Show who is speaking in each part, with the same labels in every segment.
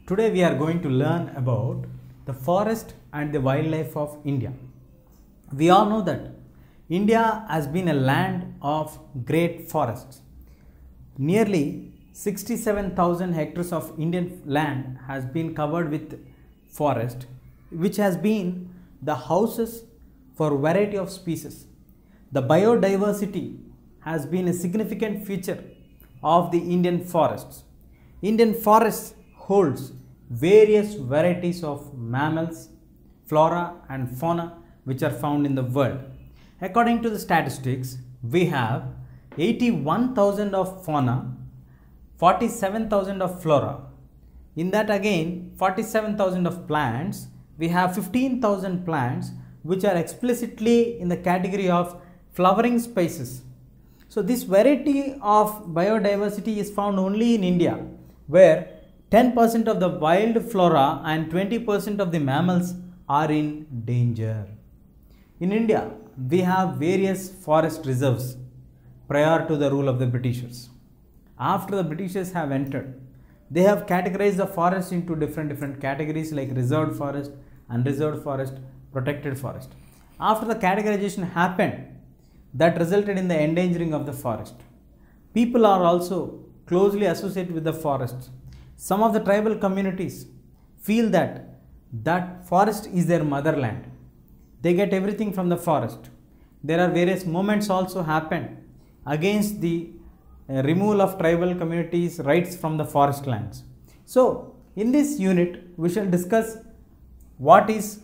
Speaker 1: Today we are going to learn about the forest and the wildlife of India. We all know that India has been a land of great forests. Nearly 67,000 hectares of Indian land has been covered with forest, which has been the houses for a variety of species. The biodiversity has been a significant feature of the Indian forests. Indian forests holds various varieties of mammals, flora and fauna which are found in the world. According to the statistics, we have 81,000 of fauna, 47,000 of flora. In that again 47,000 of plants, we have 15,000 plants which are explicitly in the category of flowering species. So this variety of biodiversity is found only in India, where 10% of the wild flora and 20% of the mammals are in danger. In India, we have various forest reserves prior to the rule of the Britishers. After the Britishers have entered, they have categorized the forest into different categories like reserved forest, unreserved forest, protected forest. After the categorization happened, that resulted in the endangering of the forest. People are also closely associated with the forests. Some of the tribal communities feel that forest is their motherland. They get everything from the forest. There are various movements also happen against the removal of tribal communities' rights from the forest lands. So, in this unit, we shall discuss what is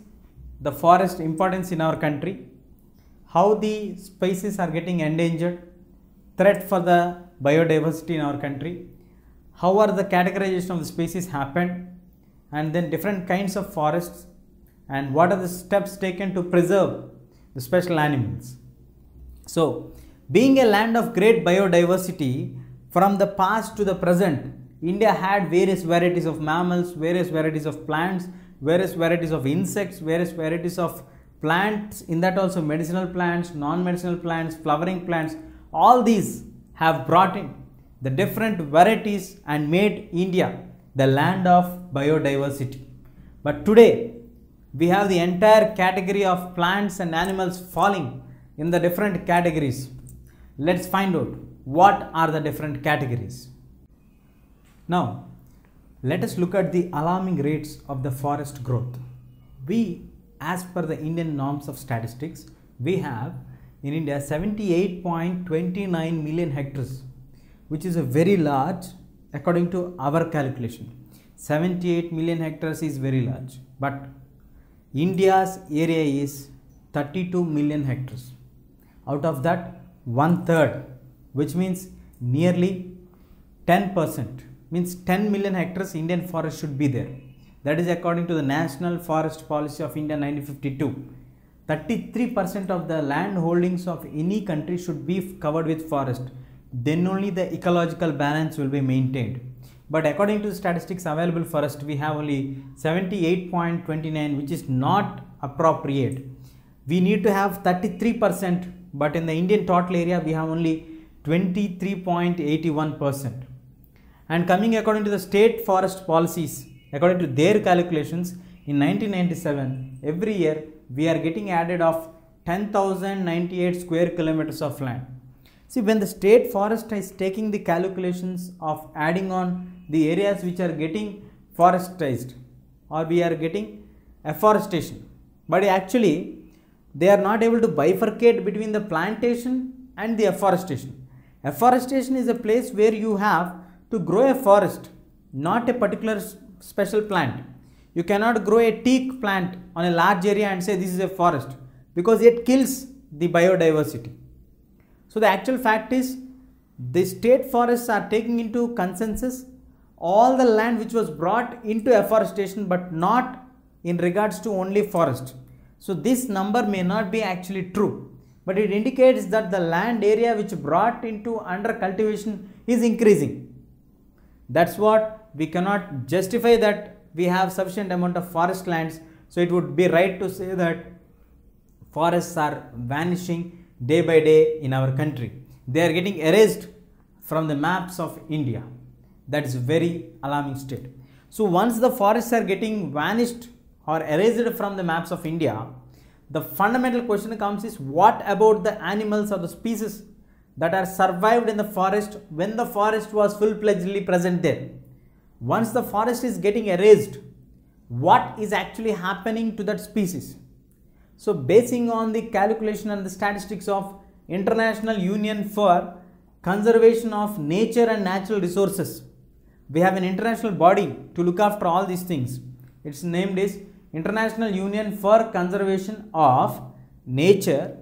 Speaker 1: the forest importance in our country, how the species are getting endangered, threat for the biodiversity in our country, how are the categorization of the species happened, and then different kinds of forests, and what are the steps taken to preserve the special animals. So, being a land of great biodiversity, from the past to the present, India had various varieties of mammals, various varieties of plants, various varieties of insects, various varieties of plants, in that also medicinal plants, non-medicinal plants, flowering plants. All these have brought in the different varieties and made India the land of biodiversity. But today, we have the entire category of plants and animals falling in the different categories. Let's find out what are the different categories. Now, let us look at the alarming rates of the forest growth. As per the Indian norms of statistics, we have in India 78.29 million hectares, which is a very large according to our calculation. 78 million hectares is very large, but India's area is 32 million hectares. Out of that, 1/3, which means nearly 10%, means 10 million hectares Indian forest should be there. That is according to the National Forest Policy of India 1952. 33% of the land holdings of any country should be covered with forest. Then only the ecological balance will be maintained. But according to the statistics available for us, we have only 78.29, which is not appropriate. We need to have 33%, but in the Indian total area, we have only 23.81%. And coming according to the state forest policies, according to their calculations, in 1997, every year we are getting added of 10,098 square kilometers of land. See, when the state forest is taking the calculations of adding on the areas which are getting forestized, or we are getting afforestation, but actually they are not able to bifurcate between the plantation and the afforestation. Afforestation is a place where you have to grow a forest, not a particular special plant. You cannot grow a teak plant on a large area and say this is a forest, because it kills the biodiversity. So the actual fact is, the state forests are taking into consensus all the land which was brought into afforestation, but not in regards to only forest. So this number may not be actually true, but it indicates that the land area which brought into under cultivation is increasing. That's what we cannot justify that we have sufficient amount of forest lands. So it would be right to say that forests are vanishing day by day in our country. They are getting erased from the maps of India. That is a very alarming state. So once the forests are getting vanished or erased from the maps of India, the fundamental question comes is, what about the animals or the species that are survived in the forest when the forest was full-fledgedly present there? Once the forest is getting erased, what is actually happening to that species? So basing on the calculation and the statistics of International Union for Conservation of Nature and Natural Resources, we have an international body to look after all these things. It's named as International Union for Conservation of Nature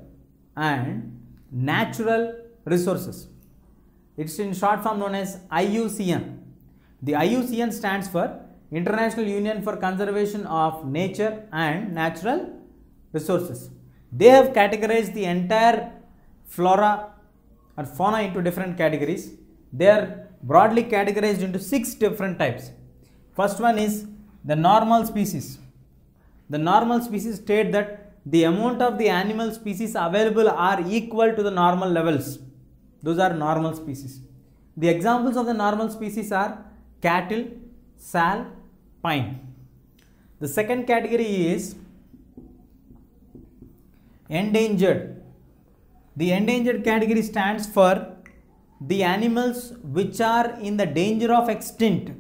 Speaker 1: and Natural Resources. It's in short form known as IUCN. The IUCN stands for International Union for Conservation of Nature and Natural Resources. They have categorized the entire flora or fauna into different categories. They are broadly categorized into 6 different types. First one is the normal species. The normal species state that the amount of the animal species available are equal to the normal levels. Those are normal species. The examples of the normal species are cattle, sal, pine. The second category is endangered. The endangered category stands for the animals which are in the danger of extinct.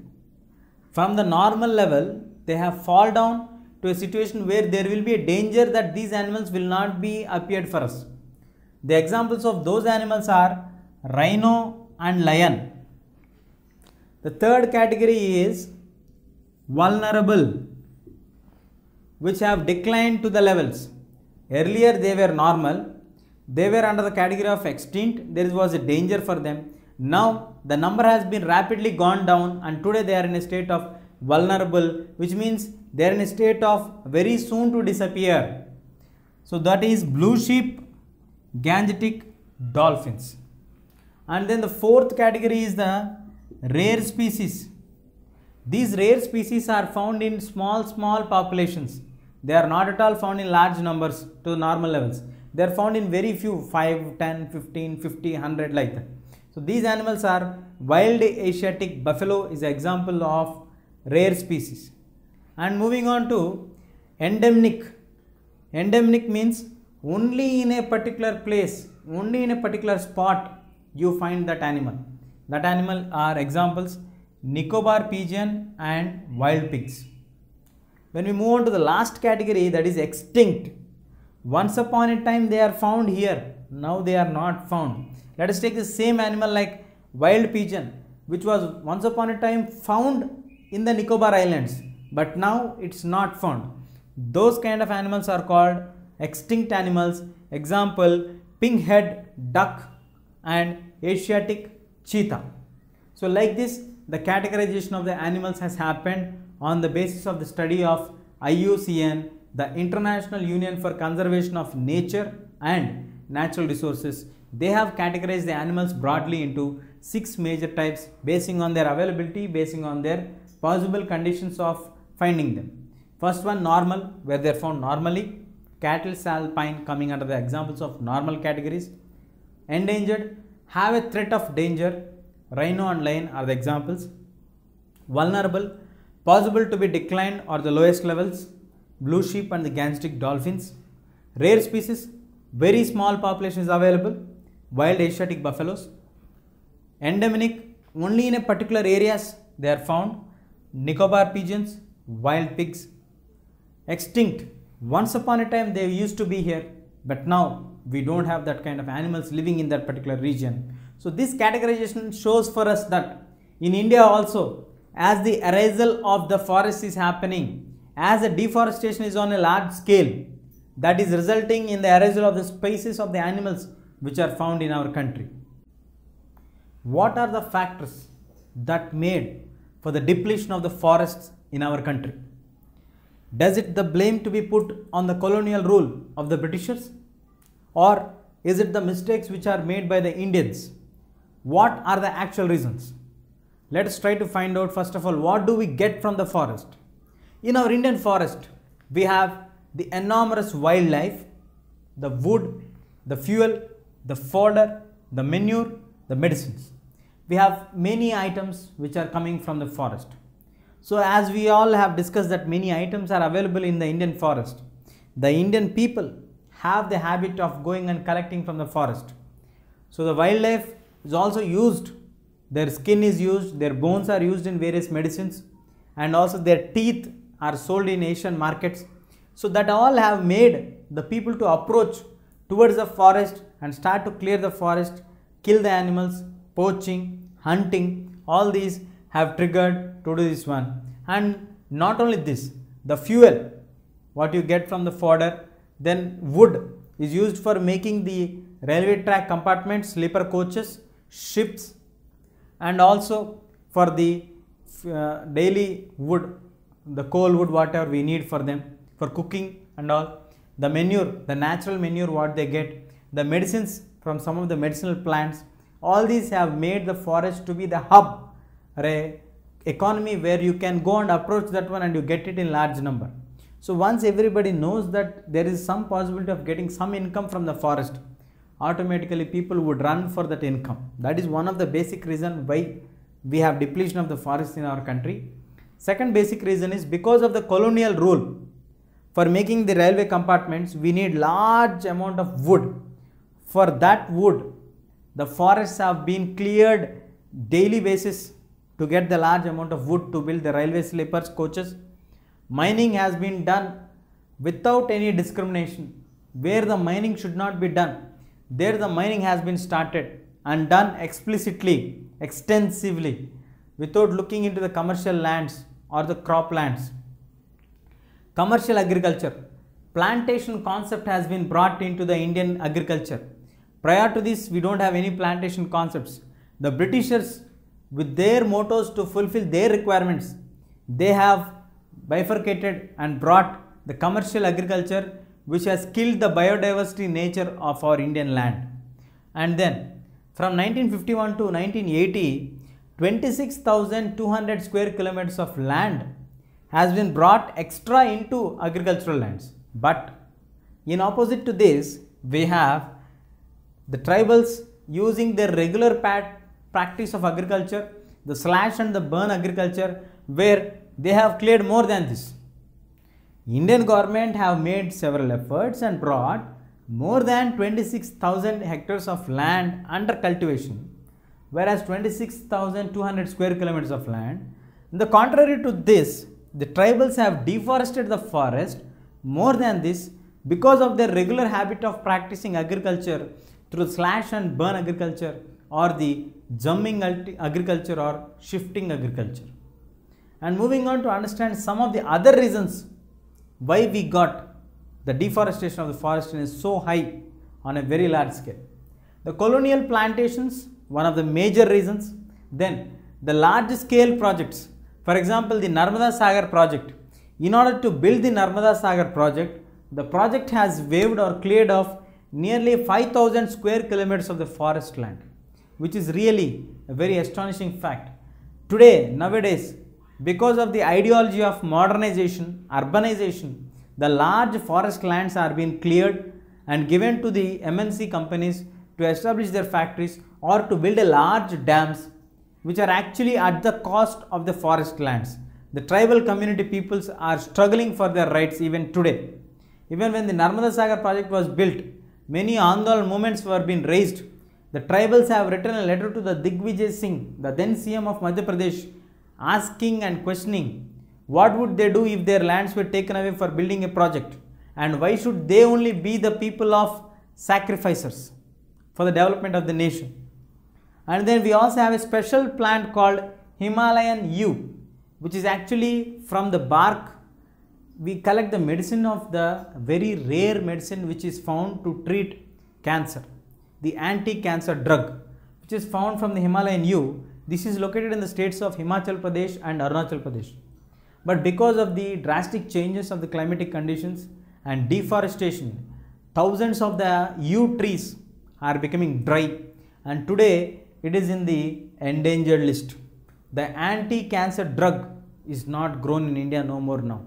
Speaker 1: From the normal level, they have fallen down to a situation where there will be a danger that these animals will not be appeared for us. The examples of those animals are rhino and lion. The third category is vulnerable, which have declined to the levels. Earlier they were normal, they were under the category of extinct, there was a danger for them. Now the number has been rapidly gone down and today they are in a state of vulnerable, which means they are in a state of very soon to disappear. So that is blue sheep, Gangetic dolphins. And then the fourth category is the rare species. These rare species are found in small populations. They are not at all found in large numbers to normal levels. They are found in very few, 5, 10, 15, 50, 100 like that. So these animals are wild Asiatic buffalo is an example of rare species. And moving on to endemic. Endemic means only in a particular place, only in a particular spot you find that animal. That animal are examples Nicobar pigeon and wild pigs. When we move on to the last category, that is extinct. Once upon a time they are found here, now they are not found. Let us take the same animal like wild pigeon, which was once upon a time found in the Nicobar Islands, but now it's not found. Those kind of animals are called extinct animals. Example, pink-head duck and Asiatic cheetah. So like this, the categorization of the animals has happened on the basis of the study of IUCN, the International Union for Conservation of Nature and Natural Resources. They have categorized the animals broadly into 6 major types basing on their availability, basing on their possible conditions of finding them. First one, normal, where they are found normally. Cattle, sal, pine coming under the examples of normal categories. Endangered, have a threat of danger. Rhino and lion are the examples. Vulnerable, possible to be declined or the lowest levels. Blue sheep and the Gangetic dolphins. Rare species, very small population is available. Wild Asiatic buffaloes. Endemic, only in a particular areas they are found. Nicobar pigeons, wild pigs. Extinct, once upon a time they used to be here, but now we don't have that kind of animals living in that particular region. So this categorization shows for us that in India also, as the erasal of the forest is happening, as the deforestation is on a large scale, that is resulting in the erasal of the species of the animals which are found in our country. What are the factors that made for the depletion of the forests in our country? Does it the blame to be put on the colonial rule of the Britishers? Or is it the mistakes which are made by the Indians? What are the actual reasons? Let us try to find out first of all, what do we get from the forest? In our Indian forest, we have the enormous wildlife, the wood, the fuel, the fodder, the manure, the medicines. We have many items which are coming from the forest. So as we all have discussed that many items are available in the Indian forest, the Indian people have the habit of going and collecting from the forest. So the wildlife is also used, their skin is used, their bones are used in various medicines, and also their teeth are sold in Asian markets. So that all have made the people to approach towards the forest and start to clear the forest, kill the animals, poaching, hunting, all these have triggered to do this one. And not only this, the fuel, what you get from the fodder, then wood is used for making the railway track compartments, sleeper coaches, ships, and also for the daily wood, the coal wood, whatever we need for them, for cooking and all. The manure, the natural manure what they get, the medicines from some of the medicinal plants, all these have made the forest to be the hub or a economy where you can go and approach that one and you get it in large number. So once everybody knows that there is some possibility of getting some income from the forest, automatically people would run for that income. That is one of the basic reasons why we have depletion of the forest in our country. Second basic reason is because of the colonial rule. For making the railway compartments, we need large amount of wood. For that wood, the forests have been cleared daily basis to get the large amount of wood to build the railway sleepers, coaches. Mining has been done without any discrimination. Where the mining should not be done, there the mining has been started and done explicitly, extensively, without looking into the commercial lands or the crop lands. Commercial agriculture, plantation concept has been brought into the Indian agriculture. Prior to this, we don't have any plantation concepts. The Britishers, with their mottos to fulfill their requirements, they have bifurcated and brought the commercial agriculture, which has killed the biodiversity nature of our Indian land. And then from 1951 to 1980, 26,200 square kilometers of land has been brought extra into agricultural lands. But in opposite to this, we have the tribals using their regular practice of agriculture, the slash and the burn agriculture, where they have cleared more than this. Indian government have made several efforts and brought more than 26,000 hectares of land under cultivation, whereas 26,200 square kilometers of land. On the contrary to this, the tribals have deforested the forest more than this because of their regular habit of practicing agriculture through slash and burn agriculture or the jumping agriculture or shifting agriculture. And moving on to understand some of the other reasons why we got the deforestation of the forest is so high on a very large scale. The colonial plantations, one of the major reasons. Then the large scale projects, for example the Narmada Sagar project. In order to build the Narmada Sagar project, the project has waived or cleared off nearly 5,000 square kilometers of the forest land, which is really a very astonishing fact. Today, nowadays, because of the ideology of modernization, urbanization, the large forest lands are being cleared and given to the MNC companies to establish their factories or to build a large dams, which are actually at the cost of the forest lands. The tribal community peoples are struggling for their rights even today. Even when the Narmada Sagar project was built, many Andol movements were being raised. The tribals have written a letter to the Digvijay Singh, the then CM of Madhya Pradesh, asking and questioning what would they do if their lands were taken away for building a project, and why should they only be the people of sacrificers for the development of the nation. And then we also have a special plant called Himalayan yew, which is actually from the bark. We collect the medicine of the very rare medicine which is found to treat cancer, the anti-cancer drug, which is found from the Himalayan yew. This is located in the states of Himachal Pradesh and Arunachal Pradesh. But because of the drastic changes of the climatic conditions and deforestation, thousands of the yew trees are becoming dry, and today it is in the endangered list. The anti-cancer drug is not grown in India no more now.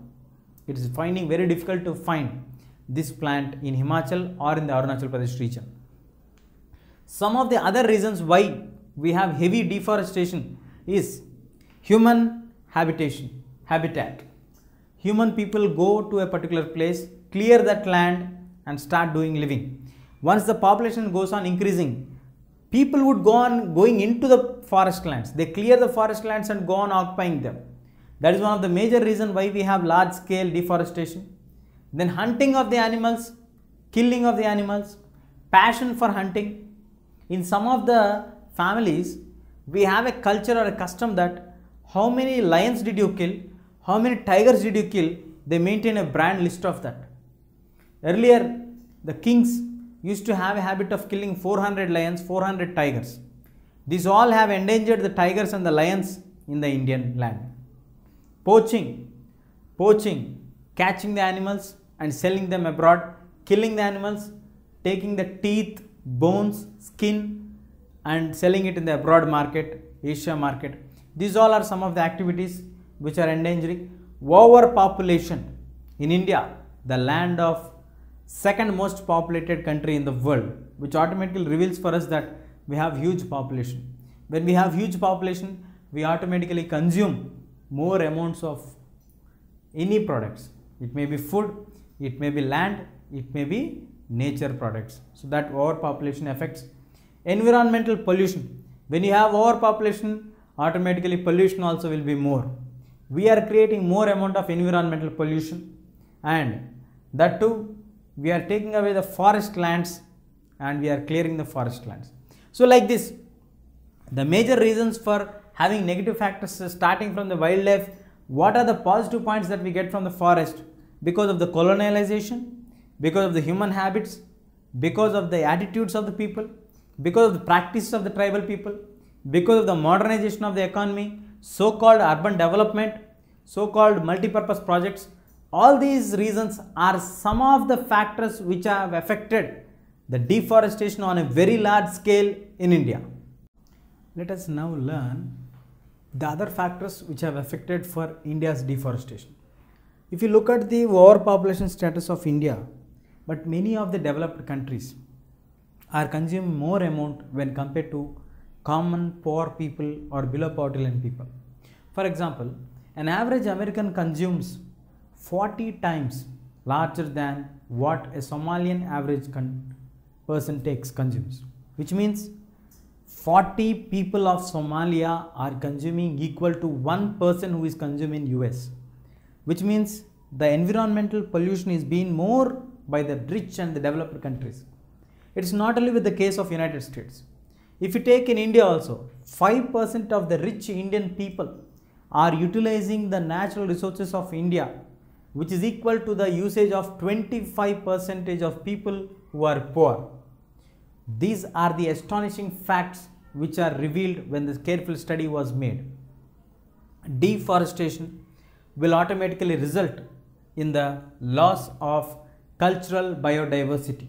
Speaker 1: It is finding very difficult to find this plant in Himachal or in the Arunachal Pradesh region. Some of the other reasons why we have heavy deforestation is human habitation. habitat. Human people go to a particular place, clear that land and start doing living. Once the population goes on increasing, people would go on going into the forest lands. They clear the forest lands and go on occupying them. That is one of the major reasons why we have large scale deforestation. Then hunting of the animals, killing of the animals, passion for hunting. In some of the families, we have a culture or a custom that how many lions did you kill, how many tigers did you kill, they maintain a brand list of that. Earlier, the kings used to have a habit of killing 400 lions, 400 tigers. These all have endangered the tigers and the lions in the Indian land. Poaching, catching the animals and selling them abroad, killing the animals, taking the teeth, bones, skin and selling it in the abroad market, Asia market. These all are some of the activities which are endangering. Overpopulation in India, the land of second most populated country in the world, which automatically reveals for us that we have huge population. When we have huge population, we automatically consume more amounts of any products. It may be food, it may be land, it may be nature products. So that overpopulation affects. Environmental pollution. When you have overpopulation, automatically pollution also will be more. We are creating more amount of environmental pollution, and that too we are taking away the forest lands and we are clearing the forest lands. So like this, the major reasons for having negative factors starting from the wildlife. What are the positive points that we get from the forest? Because of the colonialization, because of the human habits, because of the attitudes of the people, because of the practices of the tribal people, because of the modernization of the economy, so-called urban development, so-called multipurpose projects. All these reasons are some of the factors which have affected the deforestation on a very large scale in India. Let us now learn the other factors which have affected for India's deforestation. If you look at the overpopulation status of India, but many of the developed countries are consuming more amount when compared to common poor people or below poverty line people. For example, an average American consumes 40 times larger than what a Somalian average person consumes, which means 40 people of Somalia are consuming equal to one person who is consuming US, which means the environmental pollution is being more by the rich and the developed countries. It is not only with the case of United States. If you take in India also, 5% of the rich Indian people are utilizing the natural resources of India, which is equal to the usage of 25% of people who are poor. These are the astonishing facts which are revealed when this careful study was made. Deforestation will automatically result in the loss of cultural biodiversity.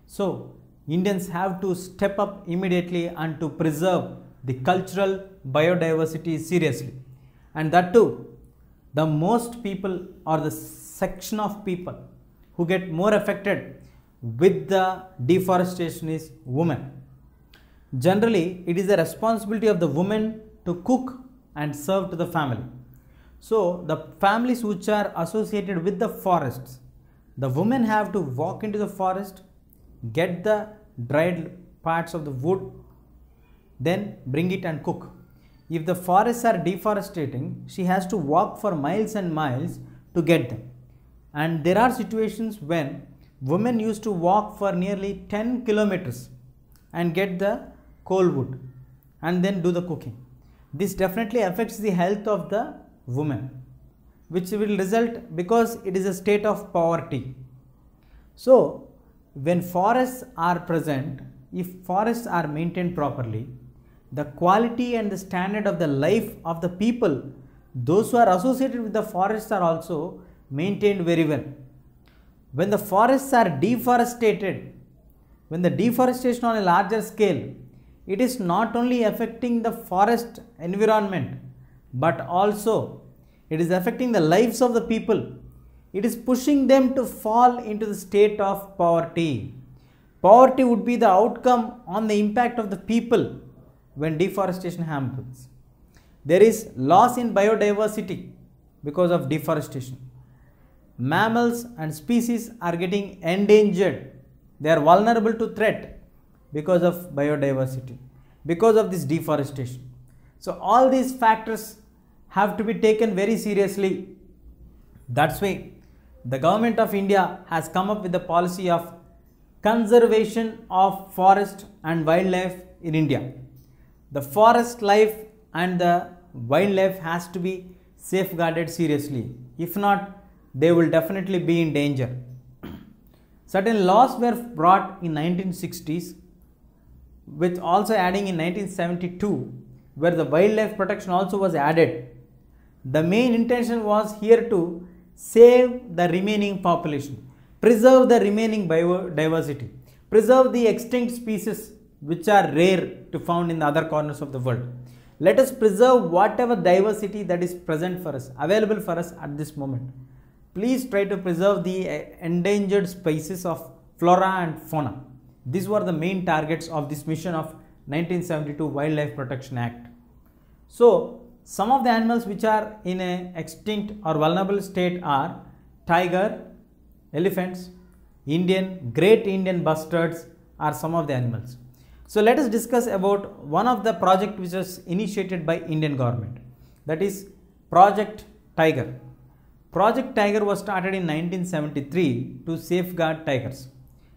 Speaker 1: So, Indians have to step up immediately and to preserve the cultural biodiversity seriously. And that too, the most people or the section of people who get more affected with the deforestation is women. Generally, it is the responsibility of the women to cook and serve to the family. So, the families which are associated with the forests, the women have to walk into the forest, get the dried parts of the wood, then bring it and cook. If the forests are deforesting, she has to walk for miles and miles to get them. And there are situations when women used to walk for nearly 10 kilometers and get the coal wood and then do the cooking. This definitely affects the health of the woman, which will result because it is a state of poverty. So, when forests are present, if forests are maintained properly, the quality and the standard of the life of the people, those who are associated with the forests, are also maintained very well. When the forests are deforested, when the deforestation on a larger scale, it is not only affecting the forest environment, but also it is affecting the lives of the people. It is pushing them to fall into the state of poverty. Poverty would be the outcome on the impact of the people when deforestation happens. There is loss in biodiversity. because of deforestation. Mammals and species are getting endangered. They are vulnerable to threat because of biodiversity, because of this deforestation. So all these factors have to be taken very seriously. That's why the government of India has come up with the policy of conservation of forest and wildlife in India. The forest life and the wildlife has to be safeguarded seriously. If not, they will definitely be in danger. Certain laws were brought in 1960s, with also adding in 1972, where the wildlife protection also was added. The main intention was here to save the remaining population, preserve the remaining biodiversity, preserve the extinct species which are rare to found in the other corners of the world. Let us preserve whatever diversity that is present for us, available for us at this moment. Please try to preserve the endangered species of flora and fauna. These were the main targets of this mission of 1972 Wildlife Protection Act. So, some of the animals which are in an extinct or vulnerable state are tiger, elephants, great Indian bustards are some of the animals. So let us discuss about one of the project which was initiated by Indian government, that is Project Tiger. Project Tiger was started in 1973 to safeguard tigers,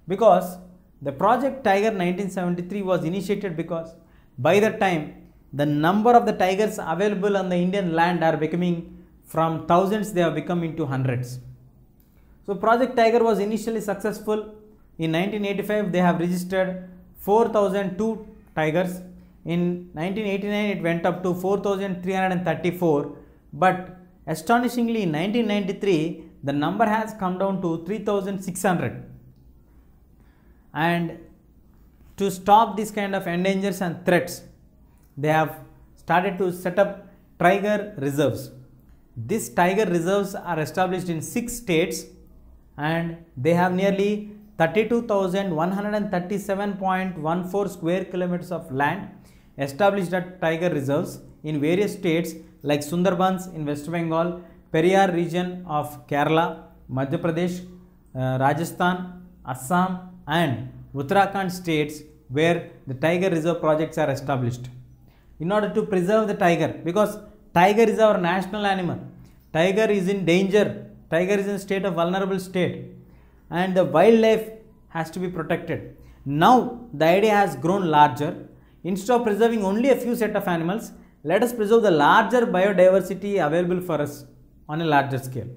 Speaker 1: because the Project Tiger 1973 was initiated because by that time the number of the tigers available on the Indian land are becoming from thousands, they have become into hundreds. So Project Tiger was initially successful. In 1985 they have registered 4002 tigers. In 1989 it went up to 4334, but astonishingly in 1993 the number has come down to 3600. And to stop this kind of endangers and threats, they have started to set up tiger reserves. These tiger reserves are established in 6 states and they have nearly 32,137.14 square kilometers of land established at tiger reserves in various states like Sundarbans in West Bengal, Periyar region of Kerala, Madhya Pradesh, Rajasthan, Assam and Uttarakhand states, where the tiger reserve projects are established in order to preserve the tiger, because tiger is our national animal. Tiger is in danger, tiger is in a state of vulnerable state, and the wildlife has to be protected. Now the idea has grown larger. Instead of preserving only a few set of animals, let us preserve the larger biodiversity available for us on a larger scale.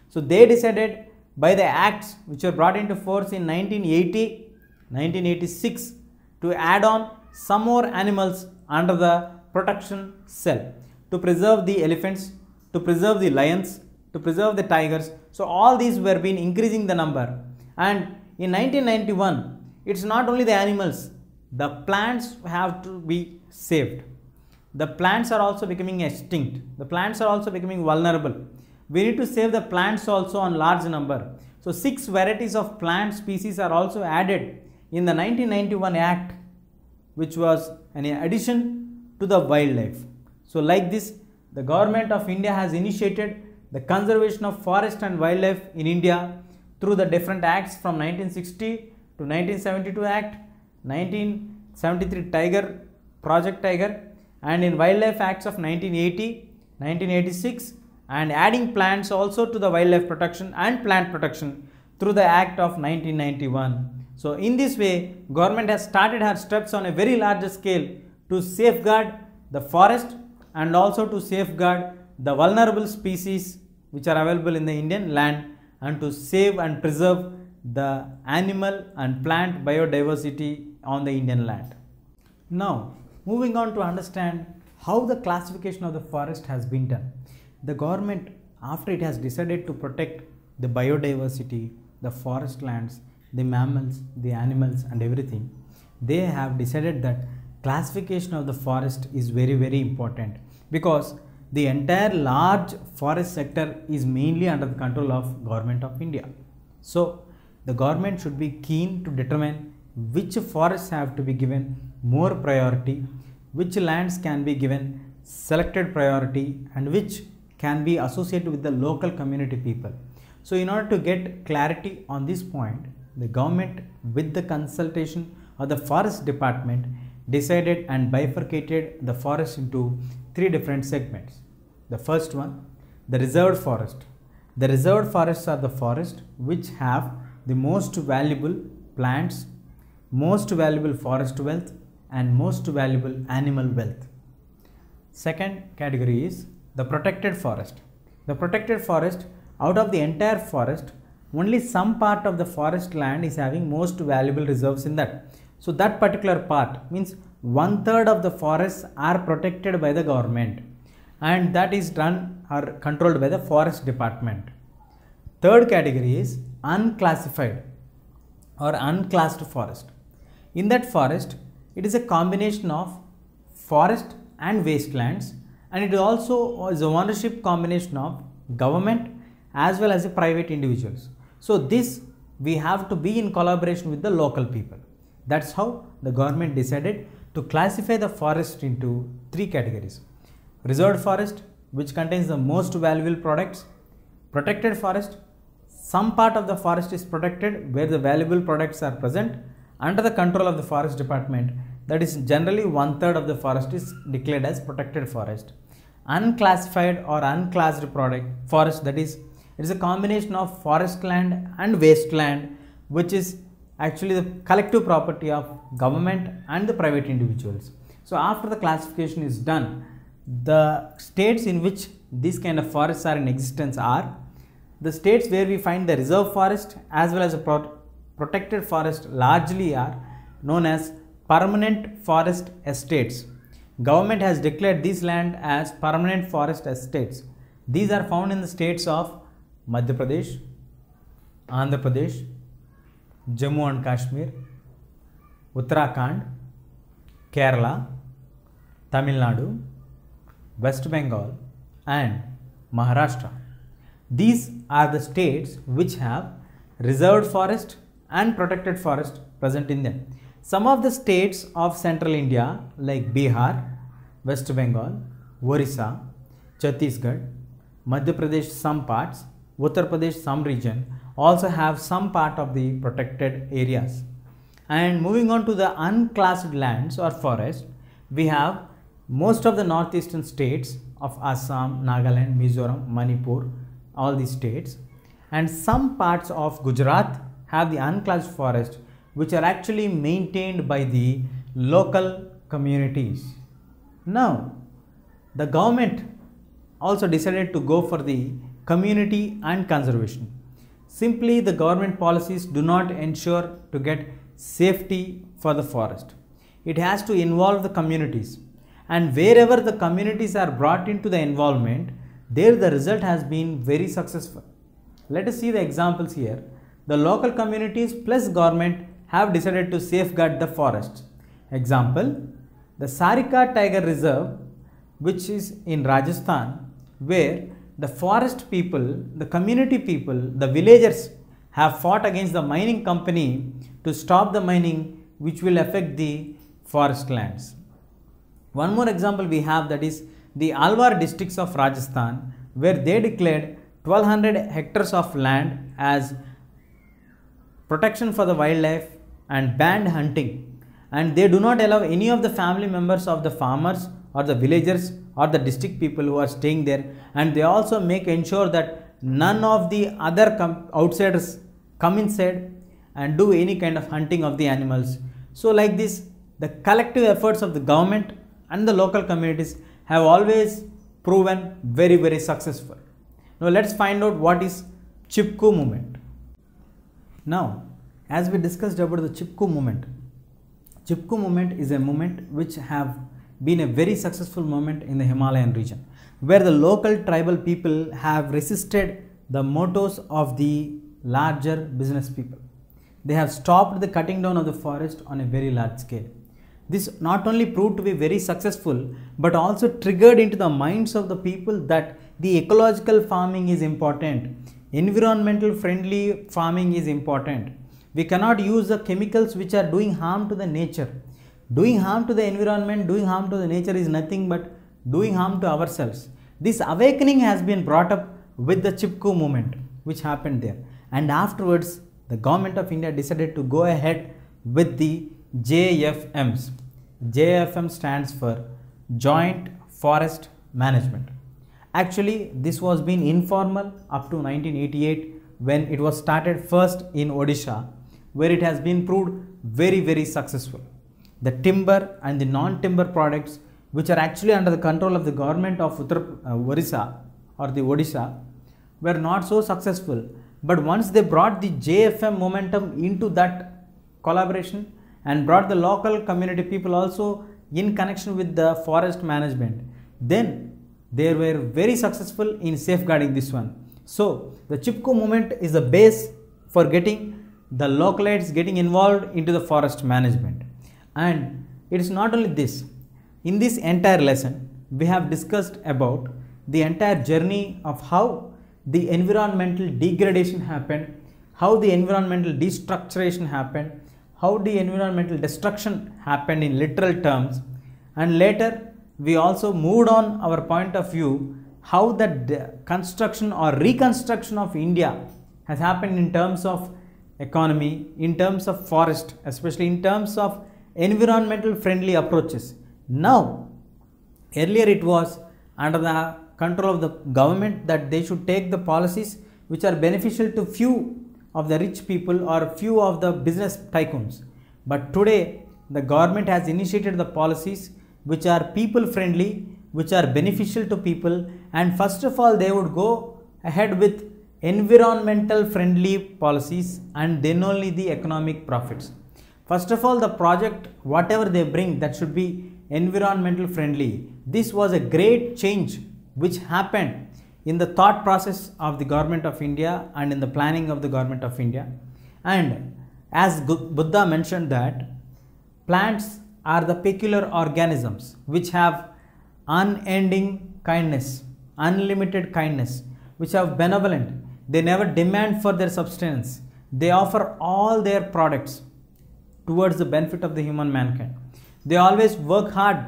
Speaker 1: So they decided by the acts which were brought into force in 1980, 1986 to add on some more animals under the protection cell to preserve the elephants, to preserve the lions, to preserve the tigers. So all these were been increasing the number, and in 1991 it's not only the animals, the plants have to be saved. The plants are also becoming extinct, the plants are also becoming vulnerable. We need to save the plants also on large number. So 6 varieties of plant species are also added in the 1991 Act, which was an addition to the wildlife. So like this, the government of India has initiated the conservation of forest and wildlife in India through the different acts from 1960 to 1972 Act, 1973 Tiger, Project Tiger, and in Wildlife Acts of 1980, 1986, and adding plants also to the wildlife protection and plant protection through the Act of 1991. So in this way, government has started her steps on a very large scale to safeguard the forest and also to safeguard the vulnerable species which are available in the Indian land, and to save and preserve the animal and plant biodiversity on the Indian land. Now, moving on to understand how the classification of the forest has been done. The government, after it has decided to protect the biodiversity, the forest lands, the mammals, the animals and everything, they have decided that classification of the forest is very, very important, because the entire large forest sector is mainly under the control of Government of India. So the government should be keen to determine which forests have to be given more priority, which lands can be given selected priority, and which can be associated with the local community people. So in order to get clarity on this point, the government, with the consultation of the forest department, decided and bifurcated the forest into three different segments. The first one, the reserved forest. The reserved forests are the forests which have the most valuable plants, most valuable forest wealth, and most valuable animal wealth. Second category is the protected forest. The protected forest, out of the entire forest, only some part of the forest land is having most valuable reserves in that. So that particular part means 1/3 of the forests are protected by the government, and that is done or controlled by the forest department. Third category is unclassified or unclassed forest. In that forest, it is a combination of forest and wastelands, and it also is a ownership combination of government as well as the private individuals. So this we have to be in collaboration with the local people. That's how the government decided to classify the forest into three categories. Reserved forest, which contains the most valuable products. Protected forest, some part of the forest is protected where the valuable products are present under the control of the forest department. That is generally 1/3 of the forest is declared as protected forest. Unclassified or unclassed forest, that is, it is a combination of forest land and wasteland, which is actually the collective property of government and the private individuals. So after the classification is done, the states in which these kind of forests are in existence are the states where we find the reserve forest as well as a protected forest largely are known as permanent forest estates. Government has declared this land as permanent forest estates. These are found in the states of Madhya Pradesh, Andhra Pradesh, Jammu and Kashmir, Uttarakhand, Kerala, Tamil Nadu, West Bengal and Maharashtra. These are the states which have reserved forest and protected forest present in them. Some of the states of central India like Bihar, West Bengal, Orissa, Chhattisgarh, Madhya Pradesh some parts, Uttar Pradesh some region also have some part of the protected areas. And moving on to the unclassed lands or forest, we have most of the northeastern states of Assam, Nagaland, Mizoram, Manipur, all these states, and some parts of Gujarat have the unclassed forest, which are actually maintained by the local communities. Now, the government also decided to go for the community and conservation. Simply, the government policies do not ensure to get safety for the forest. It has to involve the communities, and wherever the communities are brought into the involvement, there the result has been very successful. Let us see the examples here. The local communities plus government have decided to safeguard the forests. Example, the Sarika Tiger Reserve, which is in Rajasthan, where the forest people, the community people, the villagers have fought against the mining company to stop the mining, which will affect the forest lands. One more example we have, that is the Alwar districts of Rajasthan, where they declared 1200 hectares of land as protection for the wildlife and banned hunting, and they do not allow any of the family members of the farmers or the villagers or the district people who are staying there, and they also make ensure that none of the other outsiders come inside and do any kind of hunting of the animals. So like this, the collective efforts of the government and the local communities have always proven very successful. Now let's find out what is Chipko movement. Now, as we discussed about the Chipko movement is a movement which have been a very successful movement in the Himalayan region, where the local tribal people have resisted the mottos of the larger business people. They have stopped the cutting down of the forest on a very large scale. This not only proved to be very successful, but also triggered into the minds of the people that the ecological farming is important, environmental friendly farming is important. We cannot use the chemicals which are doing harm to the nature. Doing harm to the environment, doing harm to the nature is nothing but doing harm to ourselves. This awakening has been brought up with the Chipko movement which happened there, and afterwards the government of India decided to go ahead with the JFMs. JFM stands for Joint Forest Management. Actually, this was been informal up to 1988 when it was started first in Odisha, where it has been proved very successful. The timber and the non-timber products which are actually under the control of the government of Odisha or the Odisha were not so successful, but once they brought the JFM momentum into that collaboration and brought the local community people also in connection with the forest management, then they were very successful in safeguarding this one. So the Chipko movement is the base for getting the localites getting involved into the forest management. And it is not only this. In this entire lesson, we have discussed about the entire journey of how the environmental degradation happened, how the environmental destructuration happened, how the environmental destruction happened in literal terms, and later we also moved on our point of view how the construction or reconstruction of India has happened in terms of economy, in terms of forest, especially in terms of environmental friendly approaches. Now, earlier it was under the control of the government that they should take the policies which are beneficial to few of the rich people or few of the business tycoons. But today, the government has initiated the policies which are people friendly, which are beneficial to people, and first of all they would go ahead with environmental friendly policies and then only the economic profits. First of all, the project whatever they bring, that should be environmental friendly. This was a great change which happened in the thought process of the government of India and in the planning of the government of India. And as Buddha mentioned that plants are the peculiar organisms which have unending kindness, unlimited kindness, which have benevolent. They never demand for their substance. They offer all their products towards the benefit of the human mankind. They always work hard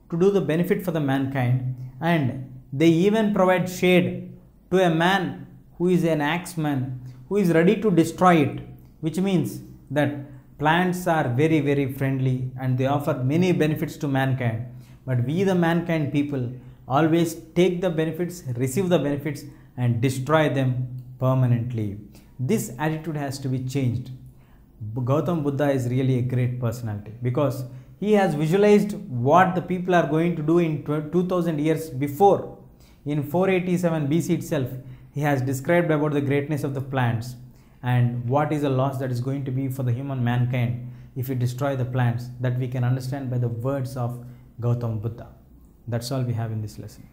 Speaker 1: to do the benefit for the mankind, and they even provide shade to a man who is an axeman, who is ready to destroy it, which means that plants are very friendly and they offer many benefits to mankind. But we the mankind people always take the benefits, receive the benefits and destroy them permanently. This attitude has to be changed. Gautam Buddha is really a great personality because he has visualized what the people are going to do in 2000 years before. In 487 BC itself, he has described about the greatness of the plants and what is the loss that is going to be for the human mankind if we destroy the plants, that we can understand by the words of Gautam Buddha. That's all we have in this lesson.